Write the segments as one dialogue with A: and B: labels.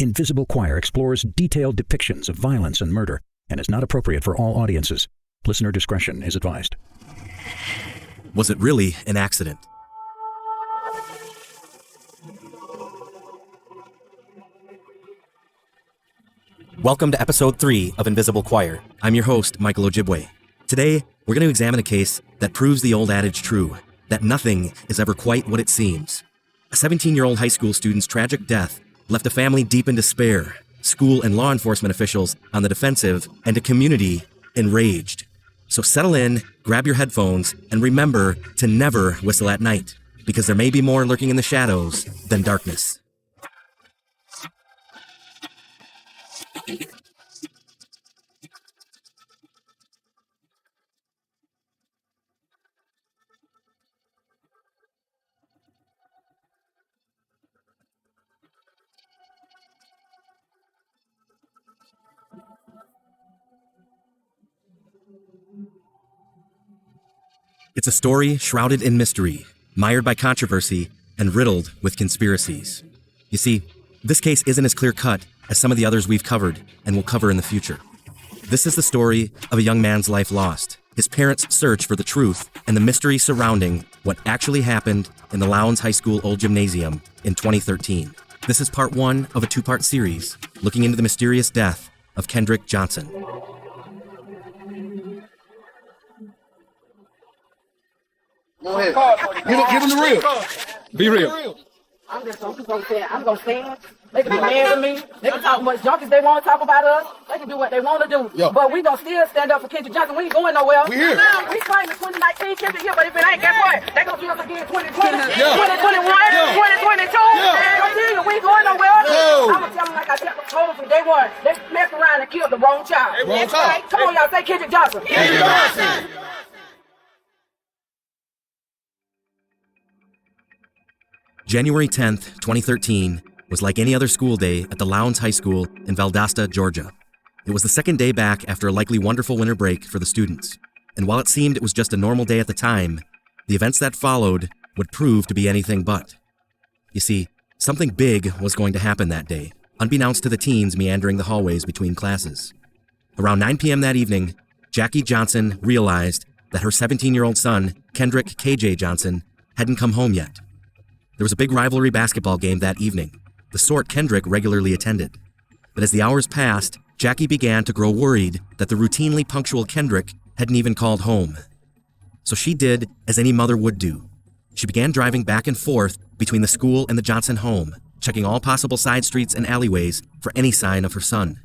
A: Invisible Choir explores detailed depictions of violence and murder and is not appropriate for all audiences. Listener discretion is advised.
B: Was it really an accident? Welcome to episode 3 of Invisible Choir. I'm your host, Michael Ojibwe. Today, we're going to examine a case that proves the old adage true, that nothing is ever quite what it seems. A 17-year-old high school student's tragic death left a family deep in despair, school and law enforcement officials on the defensive, and a community enraged. So settle in, grab your headphones, and remember to never whistle at night, because there may be more lurking in the shadows than darkness. It's a story shrouded in mystery, mired by controversy, and riddled with conspiracies. You see, this case isn't as clear-cut as some of the others we've covered and will cover in the future. This is the story of a young man's life lost, his parents' search for the truth, and the mystery surrounding what actually happened in the Lowndes High School Old Gymnasium in 2013. This is part 1 of a 2-part series looking into the mysterious death of Kendrick Johnson.
C: Go ahead. Give him the real. Be real.
D: I'm gonna stand. They can be mad at me. They can talk much junk as they want to talk about us. They can do what they want to do.
C: Yo.
D: But we gonna still stand up for Kendrick Johnson. We ain't going nowhere.
C: We here.
D: We claim the 2019 Kendrick here, but if it ain't, guess what? They gonna see us again 2020,
C: Yeah.
D: 2021,
C: Yeah.
D: 2022.
C: Yeah.
D: They gonna see you. We ain't going nowhere.
C: No.
D: I'm gonna tell them like I told them from day one. They messed around and killed the wrong child.
C: Wrong child.
D: Come on, y'all, say Kendrick Johnson.
C: Kendrick Johnson.
B: January 10th, 2013, was like any other school day at the Lowndes High School in Valdosta, Georgia. It was the second day back after a likely wonderful winter break for the students. And while it seemed it was just a normal day at the time, the events that followed would prove to be anything but. You see, something big was going to happen that day, unbeknownst to the teens meandering the hallways between classes. Around 9 p.m. that evening, Jackie Johnson realized that her 17-year-old son, Kendrick KJ Johnson, hadn't come home yet. There was a big rivalry basketball game that evening, the sort Kendrick regularly attended. But as the hours passed, Jackie began to grow worried that the routinely punctual Kendrick hadn't even called home. So she did as any mother would do. She began driving back and forth between the school and the Johnson home, checking all possible side streets and alleyways for any sign of her son.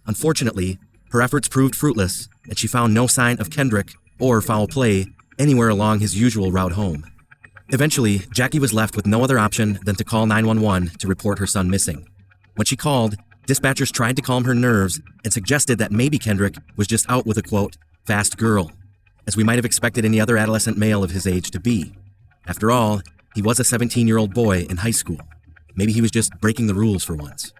B: Unfortunately, her efforts proved fruitless, and she found no sign of Kendrick or foul play anywhere along his usual route home. Eventually, Jackie was left with no other option than to call 911 to report her son missing. When she called, dispatchers tried to calm her nerves and suggested that maybe Kendrick was just out with a, quote, fast girl, as we might have expected any other adolescent male of his age to be. After all, he was a 17-year-old boy in high school. Maybe he was just breaking the rules for once.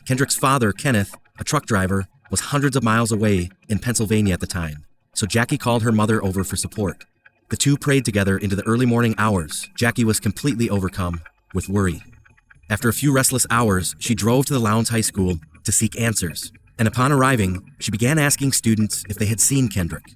B: Kendrick's father, Kenneth, a truck driver, was hundreds of miles away in Pennsylvania at the time, so Jackie called her mother over for support. The two prayed together into the early morning hours. Jackie was completely overcome with worry. After a few restless hours, she drove to the Lowndes High School to seek answers. And upon arriving, she began asking students if they had seen Kendrick.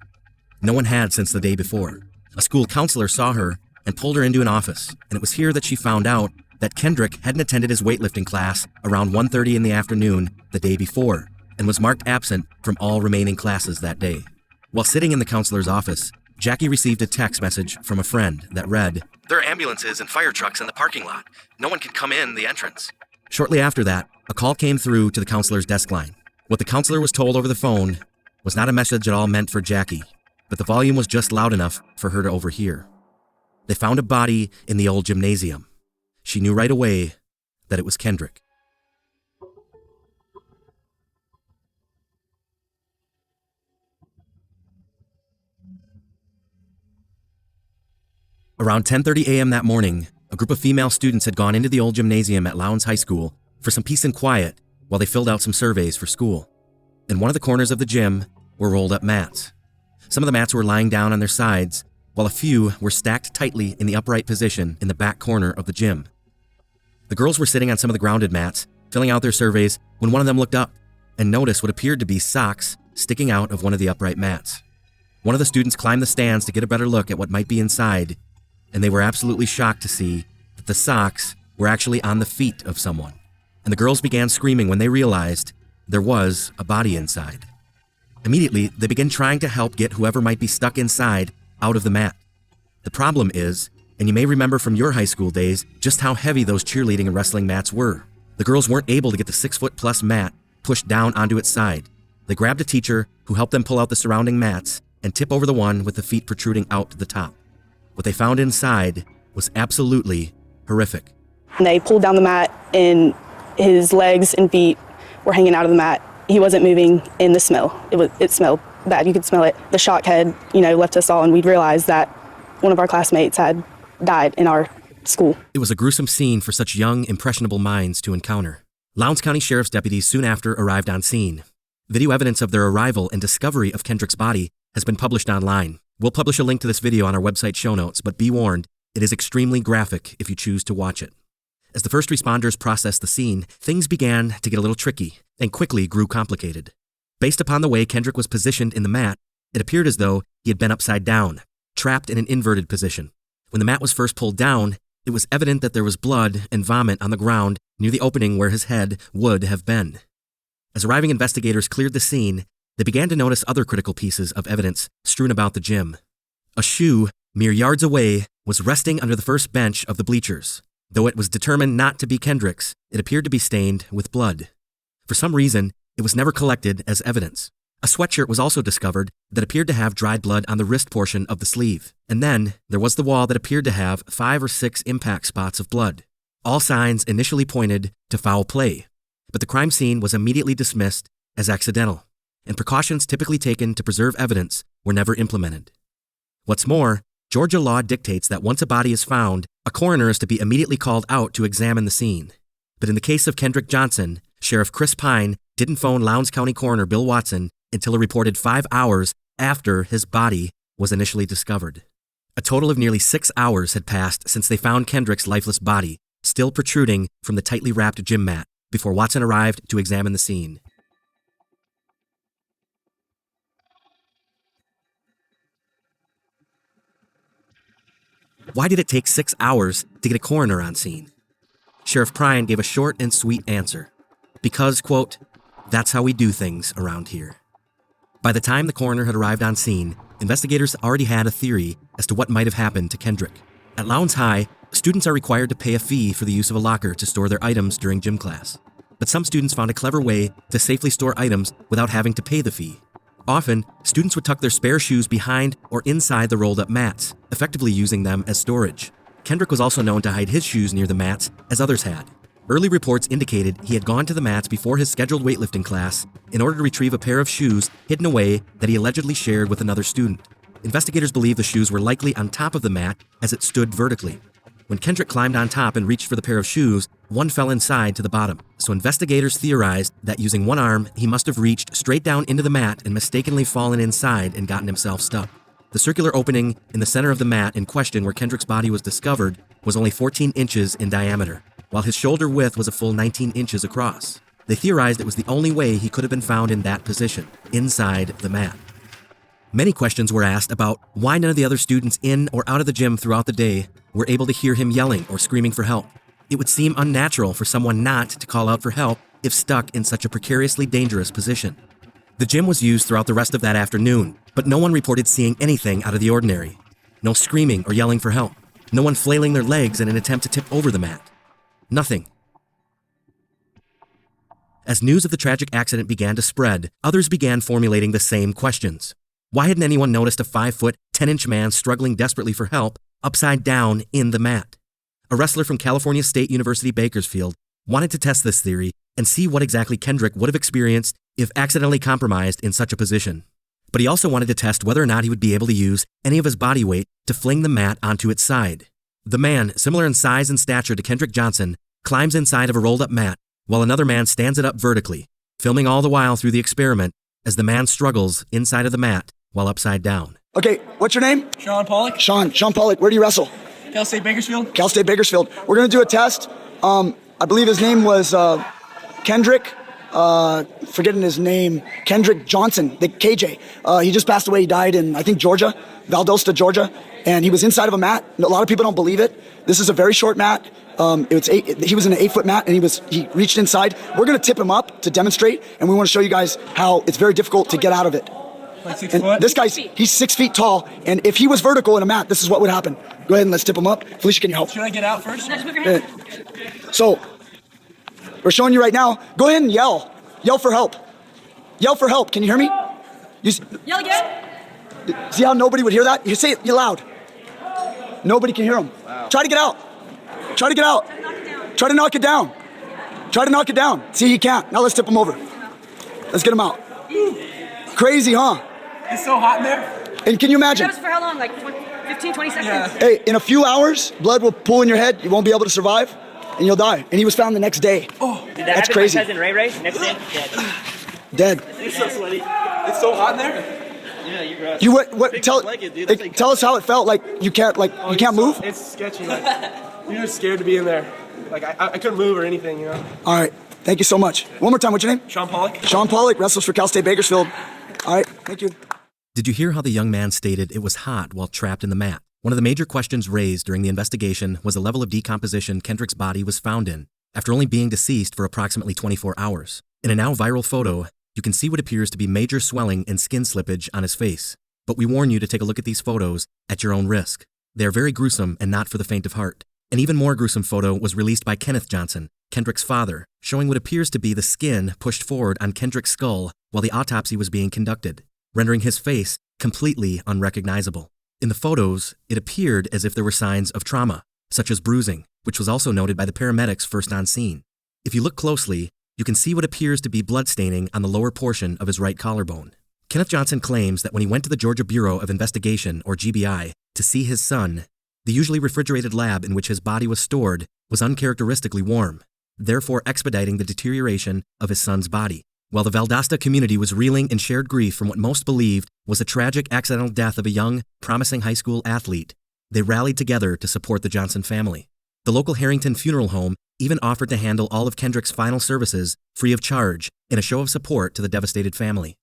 B: No one had since the day before. A school counselor saw her and pulled her into an office, and it was here that she found out that Kendrick hadn't attended his weightlifting class around 1:30 in the afternoon the day before, and was marked absent from all remaining classes that day. While sitting in the counselor's office, Jackie received a text message from a friend that read, "There are ambulances and fire trucks in the parking lot. No one can come in the entrance." Shortly after that, a call came through to the counselor's desk line. What the counselor was told over the phone was not a message at all meant for Jackie, but the volume was just loud enough for her to overhear. They found a body in the old gymnasium. She knew right away that it was Kendrick. Around 10:30 a.m. that morning, a group of female students had gone into the old gymnasium at Lowndes High School for some peace and quiet while they filled out some surveys for school. In one of the corners of the gym were rolled up mats. Some of the mats were lying down on their sides, while a few were stacked tightly in the upright position in the back corner of the gym. The girls were sitting on some of the grounded mats, filling out their surveys when one of them looked up and noticed what appeared to be socks sticking out of one of the upright mats. One of the students climbed the stands to get a better look at what might be inside, and they were absolutely shocked to see that the socks were actually on the feet of someone. And the girls began screaming when they realized there was a body inside. Immediately, they began trying to help get whoever might be stuck inside out of the mat. The problem is, and you may remember from your high school days, just how heavy those cheerleading and wrestling mats were. The girls weren't able to get the 6-foot-plus mat pushed down onto its side. They grabbed a teacher who helped them pull out the surrounding mats and tip over the one with the feet protruding out to the top. What they found inside was absolutely horrific.
E: And they pulled down the mat and his legs and feet were hanging out of the mat. He wasn't moving in the smell. It smelled bad. You could smell it. The shock had, left us all, and we'd realized that one of our classmates had died in our school.
B: It was a gruesome scene for such young, impressionable minds to encounter. Lowndes County Sheriff's deputies soon after arrived on scene. Video evidence of their arrival and discovery of Kendrick's body has been published online. We'll publish a link to this video on our website show notes, but be warned, it is extremely graphic if you choose to watch it. As the first responders processed the scene, things began to get a little tricky and quickly grew complicated. Based upon the way Kendrick was positioned in the mat, it appeared as though he had been upside down, trapped in an inverted position. When the mat was first pulled down, it was evident that there was blood and vomit on the ground near the opening where his head would have been. As arriving investigators cleared the scene, they began to notice other critical pieces of evidence strewn about the gym. A shoe, mere yards away, was resting under the first bench of the bleachers. Though it was determined not to be Kendrick's, it appeared to be stained with blood. For some reason, it was never collected as evidence. A sweatshirt was also discovered that appeared to have dried blood on the wrist portion of the sleeve. And then, there was the wall that appeared to have 5 or 6 impact spots of blood. All signs initially pointed to foul play, but the crime scene was immediately dismissed as accidental, and precautions typically taken to preserve evidence were never implemented. What's more, Georgia law dictates that once a body is found, a coroner is to be immediately called out to examine the scene. But in the case of Kendrick Johnson, Sheriff Chris Pine didn't phone Lowndes County Coroner Bill Watson until a reported 5 hours after his body was initially discovered. A total of nearly 6 hours had passed since they found Kendrick's lifeless body, still protruding from the tightly wrapped gym mat, before Watson arrived to examine the scene. Why did it take 6 hours to get a coroner on scene? Sheriff Prine gave a short and sweet answer. Because, quote, "that's how we do things around here." By the time the coroner had arrived on scene, investigators already had a theory as to what might have happened to Kendrick. At Lowndes High, students are required to pay a fee for the use of a locker to store their items during gym class. But some students found a clever way to safely store items without having to pay the fee. Often, students would tuck their spare shoes behind or inside the rolled-up mats, effectively using them as storage. Kendrick was also known to hide his shoes near the mats, as others had. Early reports indicated he had gone to the mats before his scheduled weightlifting class in order to retrieve a pair of shoes hidden away that he allegedly shared with another student. Investigators believe the shoes were likely on top of the mat as it stood vertically. When Kendrick climbed on top and reached for the pair of shoes, one fell inside to the bottom. So investigators theorized that using one arm, he must have reached straight down into the mat and mistakenly fallen inside and gotten himself stuck. The circular opening in the center of the mat in question where Kendrick's body was discovered was only 14 inches in diameter, while his shoulder width was a full 19 inches across. They theorized it was the only way he could have been found in that position, inside the mat. Many questions were asked about why none of the other students in or out of the gym throughout the day were able to hear him yelling or screaming for help. It would seem unnatural for someone not to call out for help if stuck in such a precariously dangerous position. The gym was used throughout the rest of that afternoon, but no one reported seeing anything out of the ordinary. No screaming or yelling for help. No one flailing their legs in an attempt to tip over the mat. Nothing. As news of the tragic accident began to spread, others began formulating the same questions. Why hadn't anyone noticed a 5-foot, 10-inch man struggling desperately for help upside down in the mat? A wrestler from California State University Bakersfield wanted to test this theory and see what exactly Kendrick would have experienced if accidentally compromised in such a position. But he also wanted to test whether or not he would be able to use any of his body weight to fling the mat onto its side. The man, similar in size and stature to Kendrick Johnson, climbs inside of a rolled-up mat while another man stands it up vertically, filming all the while through the experiment as the man struggles inside of the mat while upside down.
F: Okay, what's your name?
G: Sean Pollock.
F: Sean Pollock. Where do you wrestle?
G: Cal State Bakersfield.
F: Cal State Bakersfield. We're going to do a test. I believe his name was Kendrick, forgetting his name, Kendrick Johnson, the KJ. He just passed away. He died in, I think, Georgia, Valdosta, Georgia. And he was inside of a mat. A lot of people don't believe it. This is a very short mat. He was in an 8-foot mat, and he reached inside. We're going to tip him up to demonstrate, and we want to show you guys how it's very difficult to get out of it.
G: Like 6
F: and
G: foot?
F: This guy's, he's 6 feet tall, and if he was vertical in a mat, this is what would happen. Go ahead and let's tip him up. Felicia, can you help?
G: Should I get out first?
F: So, we're showing you right now. Go ahead and yell. Yell for help. Yell for help. Can you hear me?
H: Yell again.
F: See how nobody would hear that? You say it loud. Nobody can hear him. Wow. Try to get out. Try to get out. Try to knock it down. Try to knock it down. See, he can't. Now let's tip him over. Let's get him out. Crazy, huh?
G: It's so hot in there.
F: And can you imagine?
H: That was for how long? Like 15, 20 seconds?
G: Yeah.
F: Hey, in a few hours, blood will pool in your head. You won't be able to survive, and you'll die. And he was found the next day.
G: Oh,
I: Did that
F: that's
I: happen
F: crazy.
I: to my cousin Ray Ray? Next day,
F: Dead.
G: it's so sweaty. It's so hot in there.
I: Yeah, you're gross.
F: You what? Tell us how it felt. Like you can't move.
G: It's sketchy. Like, you're just scared to be in there. Like I couldn't move or anything, you know.
F: All right. Thank you so much. One more time. What's your name?
G: Sean Pollock.
F: Sean Pollock, wrestles for Cal State Bakersfield. All right. Thank you.
B: Did you hear how the young man stated it was hot while trapped in the mat? One of the major questions raised during the investigation was the level of decomposition Kendrick's body was found in, after only being deceased for approximately 24 hours. In a now viral photo, you can see what appears to be major swelling and skin slippage on his face. But we warn you to take a look at these photos at your own risk. They are very gruesome and not for the faint of heart. An even more gruesome photo was released by Kenneth Johnson, Kendrick's father, showing what appears to be the skin pushed forward on Kendrick's skull while the autopsy was being conducted, rendering his face completely unrecognizable. In the photos, it appeared as if there were signs of trauma, such as bruising, which was also noted by the paramedics first on scene. If you look closely, you can see what appears to be blood staining on the lower portion of his right collarbone. Kenneth Johnson claims that when he went to the Georgia Bureau of Investigation, or GBI, to see his son, the usually refrigerated lab in which his body was stored was uncharacteristically warm, therefore expediting the deterioration of his son's body. While the Valdosta community was reeling in shared grief from what most believed was a tragic accidental death of a young, promising high school athlete, they rallied together to support the Johnson family. The local Harrington Funeral Home even offered to handle all of Kendrick's final services free of charge in a show of support to the devastated family.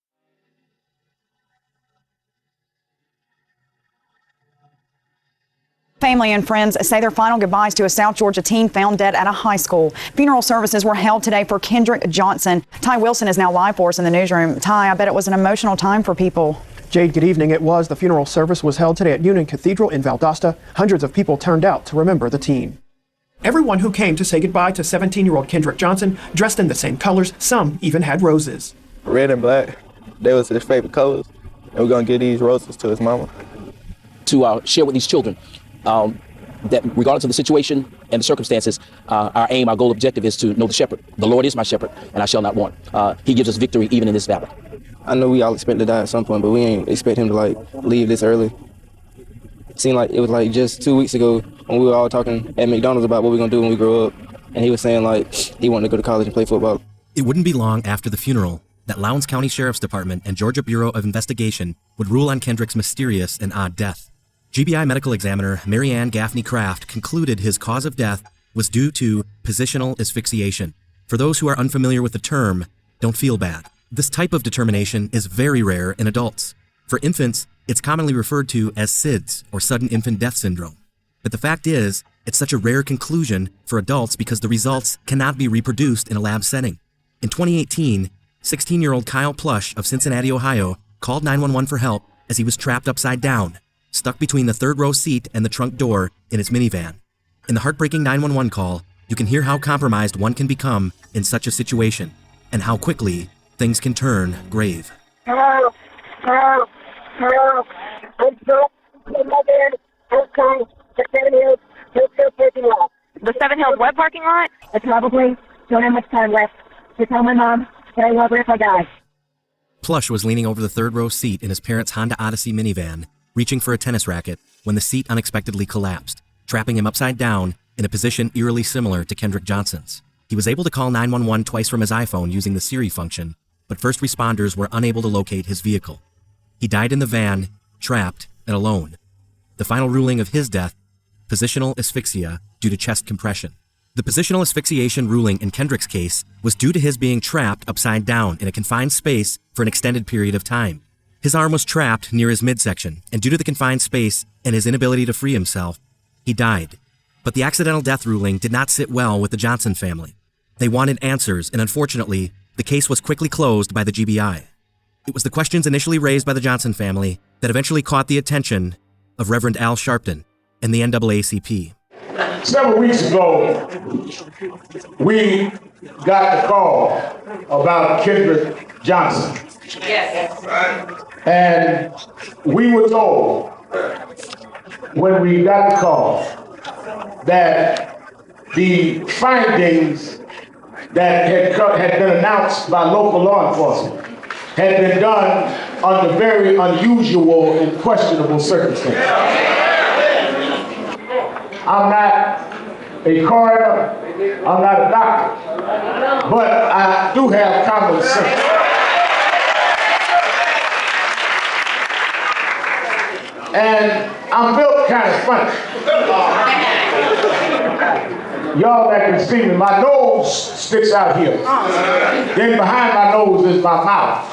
J: Family and friends say their final goodbyes to a South Georgia teen found dead at a high school. Funeral services were held today for Kendrick Johnson. Ty Wilson is now live for us in the newsroom. Ty, I bet it was an emotional time for people.
K: Jade, good evening. It was. The funeral service was held today at Union Cathedral in Valdosta. Hundreds of people turned out to remember the teen. Everyone who came to say goodbye to 17-year-old Kendrick Johnson dressed in the same colors. Some even had roses.
L: Red and black, they was his favorite colors. And we're going to give these roses to his mama.
M: To share with these children that regardless of the situation and the circumstances, our aim, our goal, objective is to know the shepherd. The Lord is my shepherd, and I shall not want. He gives us victory even in this valley.
L: I know we all expect to die at some point, but we ain't expect him to leave this early. It seemed like it was just 2 weeks ago when we were all talking at McDonald's about what we're gonna do when we grow up, and he was saying he wanted to go to college and play football.
B: It wouldn't be long after the funeral that Lowndes County Sheriff's Department and Georgia Bureau of Investigation would rule on Kendrick's mysterious and odd death. GBI medical examiner Mary Ann Gaffney Kraft concluded his cause of death was due to positional asphyxiation. For those who are unfamiliar with the term, don't feel bad. This type of determination is very rare in adults. For infants, it's commonly referred to as SIDS, or sudden infant death syndrome. But the fact is, it's such a rare conclusion for adults because the results cannot be reproduced in a lab setting. In 2018, 16-year-old Kyle Plush of Cincinnati, Ohio, called 911 for help as he was trapped upside down, stuck between the third row seat and the trunk door in his minivan. In the heartbreaking 911 call, you can hear how compromised one can become in such a situation, and how quickly things can turn grave.
N: Hello, hello, hello. I'm still in my bed. Okay, the 7 Hills parking lot.
H: The 7 Hills what parking lot?
N: I probably don't have much time left to tell my mom that I love her if I die.
B: Plush was leaning over the third row seat in his parents' Honda Odyssey minivan, reaching for a tennis racket when the seat unexpectedly collapsed, trapping him upside down in a position eerily similar to Kendrick Johnson's. He was able to call 911 twice from his iPhone using the Siri function, but first responders were unable to locate his vehicle. He died in the van, trapped and alone. The final ruling of his death, positional asphyxia due to chest compression. The positional asphyxiation ruling in Kendrick's case was due to his being trapped upside down in a confined space for an extended period of time. His arm was trapped near his midsection, and due to the confined space and his inability to free himself, he died. But the accidental death ruling did not sit well with the Johnson family. They wanted answers, and unfortunately, the case was quickly closed by the GBI. It was the questions initially raised by the Johnson family that eventually caught the attention of Reverend Al Sharpton and the NAACP.
O: Several weeks ago, we got the call about Kendrick Johnson.
D: Yes.
O: And we were told when we got the call that the findings that had been announced by local law enforcement had been done under very unusual and questionable circumstances. I'm not a coroner, I'm not a doctor, but I do have common sense. And I'm built kind of funny. Y'all that can see me, my nose sticks out here. Then behind my nose is my mouth.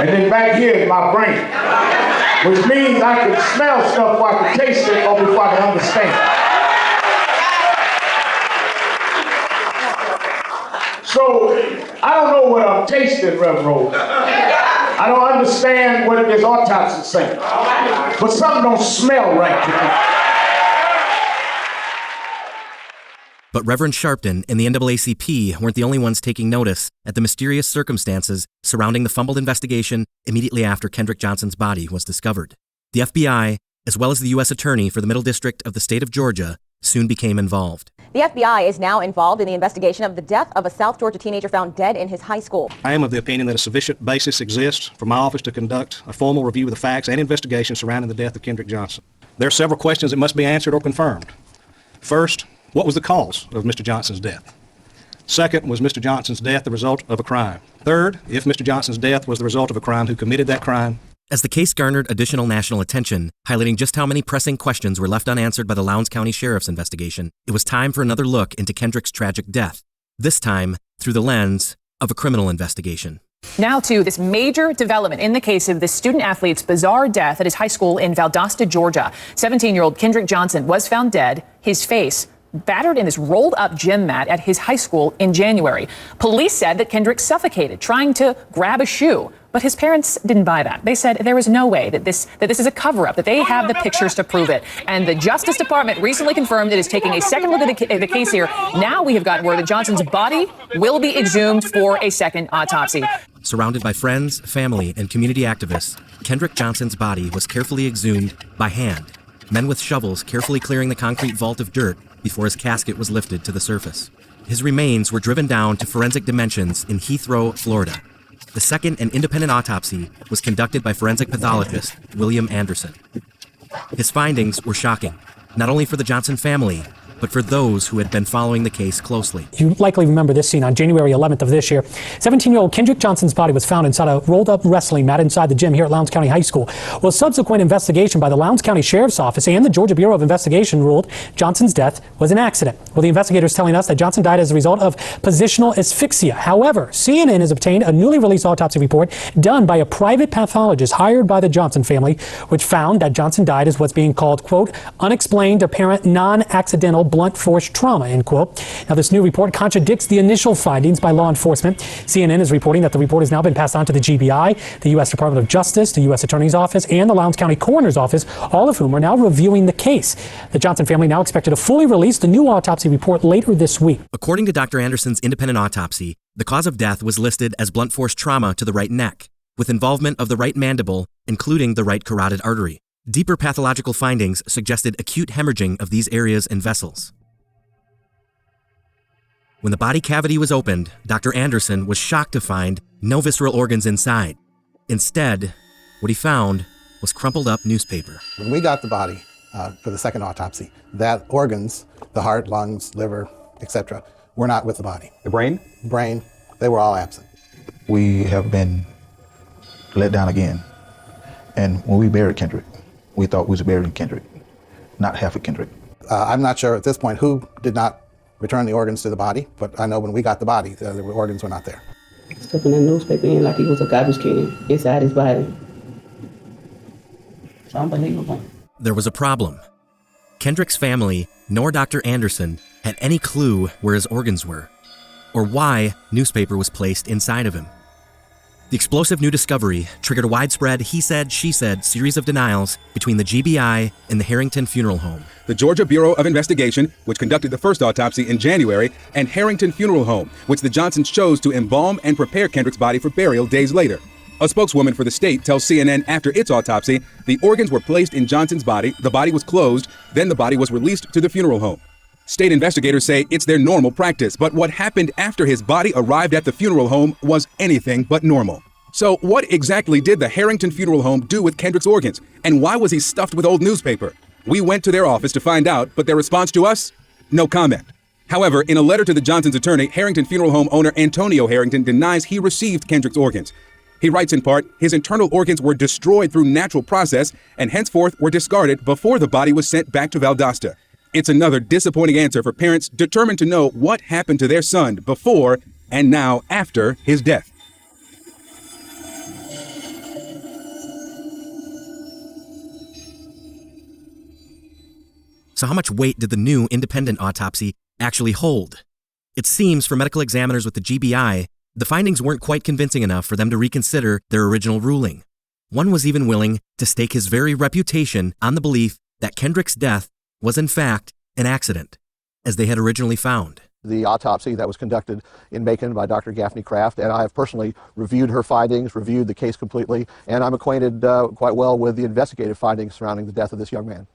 O: And then back here is my brain. Which means I can smell stuff before I can taste it or before I can understand it. So, I don't know what I'm tasting, Reverend Rose. I don't understand what this autopsy is saying. But something don't smell right to me.
B: But Reverend Sharpton and the NAACP weren't the only ones taking notice at the mysterious circumstances surrounding the fumbled investigation immediately after Kendrick Johnson's body was discovered. The FBI, as well as the U.S. Attorney for the Middle District of the state of Georgia, soon became involved.
P: The FBI is now involved in the investigation of the death of a South Georgia teenager found dead in his high school.
Q: I am of the opinion that a sufficient basis exists for my office to conduct a formal review of the facts and investigation surrounding the death of Kendrick Johnson. There are several questions that must be answered or confirmed. First, what was the cause of Mr. Johnson's death? Second, was Mr. Johnson's death the result of a crime? Third, if Mr. Johnson's death was the result of a crime, who committed that crime?
B: As the case garnered additional national attention, highlighting just how many pressing questions were left unanswered by the Lowndes County Sheriff's investigation, it was time for another look into Kendrick's tragic death, this time through the lens of a criminal investigation.
R: Now to this major development in the case of the student-athlete's bizarre death at his high school in Valdosta, Georgia. 17-year-old Kendrick Johnson was found dead, his face battered in this rolled-up gym mat at his high school in January. Police said that Kendrick suffocated trying to grab a shoe, but his parents didn't buy that. They said there is no way that this is a cover-up, that they have the pictures to prove it. And the Justice Department recently confirmed it is taking a second look at the case here. Now we have gotten word that Johnson's body will be exhumed for a second autopsy.
B: Surrounded by friends, family, and community activists, Kendrick Johnson's body was carefully exhumed by hand. Men with shovels carefully clearing the concrete vault of dirt before his casket was lifted to the surface. His remains were driven down to forensic dimensions in Heathrow, Florida. The second and independent autopsy was conducted by forensic pathologist William Anderson. His findings were shocking, not only for the Johnson family, but for those who had been following the case closely.
S: You likely remember this scene on January 11th of this year. 17-year-old Kendrick Johnson's body was found inside a rolled-up wrestling mat inside the gym here at Lowndes County High School. Well, subsequent investigation by the Lowndes County Sheriff's Office and the Georgia Bureau of Investigation ruled Johnson's death was an accident. Well, the investigators telling us that Johnson died as a result of positional asphyxia. However, CNN has obtained a newly released autopsy report done by a private pathologist hired by the Johnson family, which found that Johnson died as what's being called, quote, unexplained, apparent, non-accidental blunt force trauma, end quote. Now, this new report contradicts the initial findings by law enforcement. CNN is reporting that the report has now been passed on to the GBI, the U.S. Department of Justice, the U.S. Attorney's Office, and the Lowndes County Coroner's Office, all of whom are now reviewing the case. The Johnson family now expected to fully release the new autopsy report later this week.
B: According to Dr. Anderson's independent autopsy, the cause of death was listed as blunt force trauma to the right neck, with involvement of the right mandible, including the right carotid artery. Deeper pathological findings suggested acute hemorrhaging of these areas and vessels. When the body cavity was opened, Dr. Anderson was shocked to find no visceral organs inside. Instead, what he found was crumpled up newspaper.
T: When we got the body for the second autopsy, that organs, the heart, lungs, liver, etc., were not with the body.
U: The brain?
T: Brain, they were all absent.
U: We have been let down again. And when we buried Kendrick, we thought we was burying Kendrick, not half of Kendrick.
T: I'm not sure at this point who did not return the organs to the body, but I know when we got the body, the organs were not there.
D: Stuffing that newspaper in like he was a garbage can inside his body. It's unbelievable.
B: There was a problem. Kendrick's family, nor Dr. Anderson, had any clue where his organs were, or why newspaper was placed inside of him. The explosive new discovery triggered a widespread he said, she said series of denials between the GBI and the Harrington Funeral Home.
A: The Georgia Bureau of Investigation, which conducted the first autopsy in January, and Harrington Funeral Home, which the Johnsons chose to embalm and prepare Kendrick's body for burial days later. A spokeswoman for the state tells CNN after its autopsy, the organs were placed in Johnson's body, the body was closed, then the body was released to the funeral home. State investigators say it's their normal practice, but what happened after his body arrived at the funeral home was anything but normal. So what exactly did the Harrington Funeral Home do with Kendrick's organs? And why was he stuffed with old newspaper? We went to their office to find out, but their response to us? No comment. However, in a letter to the Johnsons' attorney, Harrington Funeral Home owner Antonio Harrington denies he received Kendrick's organs. He writes in part, his internal organs were destroyed through natural process and henceforth were discarded before the body was sent back to Valdosta. It's another disappointing answer for parents determined to know what happened to their son before and now after his death.
B: So how much weight did the new independent autopsy actually hold? It seems for medical examiners with the GBI, the findings weren't quite convincing enough for them to reconsider their original ruling. One was even willing to stake his very reputation on the belief that Kendrick's death was in fact an accident, as they had originally found.
V: The autopsy that was conducted in Macon by Dr. Gaffney Kraft, and I have personally reviewed her findings, reviewed the case completely, and I'm acquainted quite well with the investigative findings surrounding the death of this young man.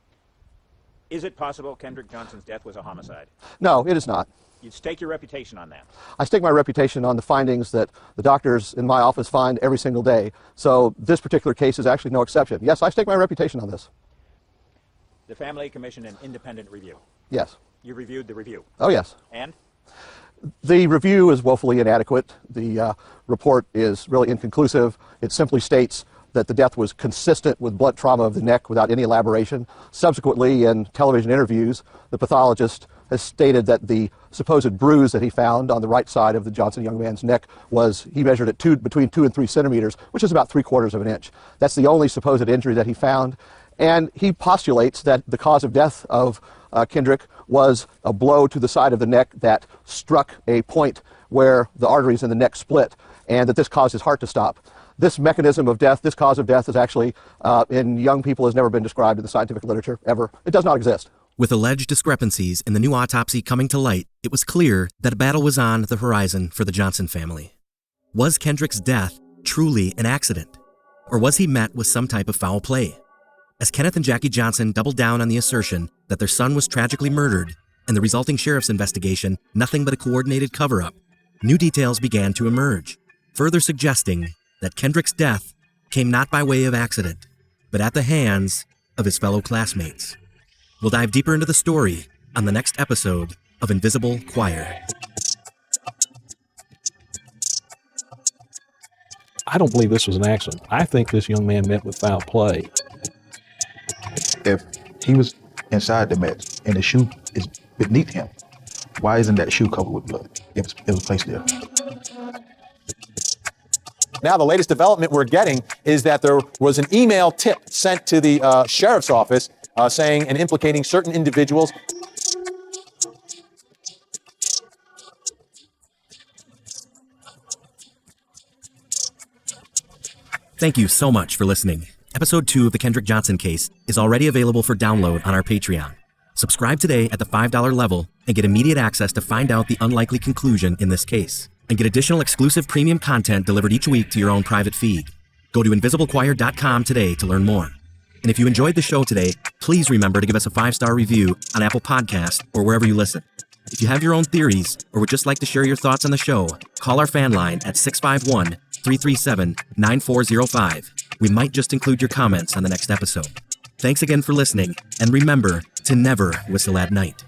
W: Is it possible Kendrick Johnson's death was a homicide?
V: No, it is not.
W: You'd stake your reputation on that.
V: I stake my reputation on the findings that the doctors in my office find every single day, so this particular case is actually no exception. Yes, I stake my reputation on this.
W: The family commissioned an independent review.
V: Yes.
W: You reviewed the review.
V: Oh, yes.
W: And?
V: The review is woefully inadequate. The report is really inconclusive. It simply states that the death was consistent with blunt trauma of the neck without any elaboration. Subsequently, in television interviews, the pathologist has stated that the supposed bruise that he found on the right side of the Johnson young man's neck was, he measured it between 2 and 3 centimeters, which is about 3/4 of an inch. That's the only supposed injury that he found. And he postulates that the cause of death of Kendrick was a blow to the side of the neck that struck a point where the arteries in the neck split, and that this caused his heart to stop. This mechanism of death, this cause of death, is actually, in young people, has never been described in the scientific literature, ever. It does not exist.
B: With alleged discrepancies in the new autopsy coming to light, it was clear that a battle was on the horizon for the Johnson family. Was Kendrick's death truly an accident? Or was he met with some type of foul play? As Kenneth and Jackie Johnson doubled down on the assertion that their son was tragically murdered and the resulting sheriff's investigation nothing but a coordinated cover-up, new details began to emerge, further suggesting that Kendrick's death came not by way of accident, but at the hands of his fellow classmates. We'll dive deeper into the story on the next episode of Invisible Choir.
X: I don't believe this was an accident. I think this young man met with foul play.
U: If he was inside the mat and the shoe is beneath him, why isn't that shoe covered with blood? It was placed there.
Y: Now, the latest development we're getting is that there was an email tip sent to the sheriff's office saying and implicating certain individuals.
B: Thank you so much for listening. Episode 2 of the Kendrick Johnson case is already available for download on our Patreon. Subscribe today at the $5 level and get immediate access to find out the unlikely conclusion in this case, and get additional exclusive premium content delivered each week to your own private feed. Go to invisiblechoir.com today to learn more. And if you enjoyed the show today, please remember to give us a 5-star review on Apple Podcasts or wherever you listen. If you have your own theories or would just like to share your thoughts on the show, call our fan line at 651-337-9405. We might just include your comments on the next episode. Thanks again for listening, and remember to never whistle at night.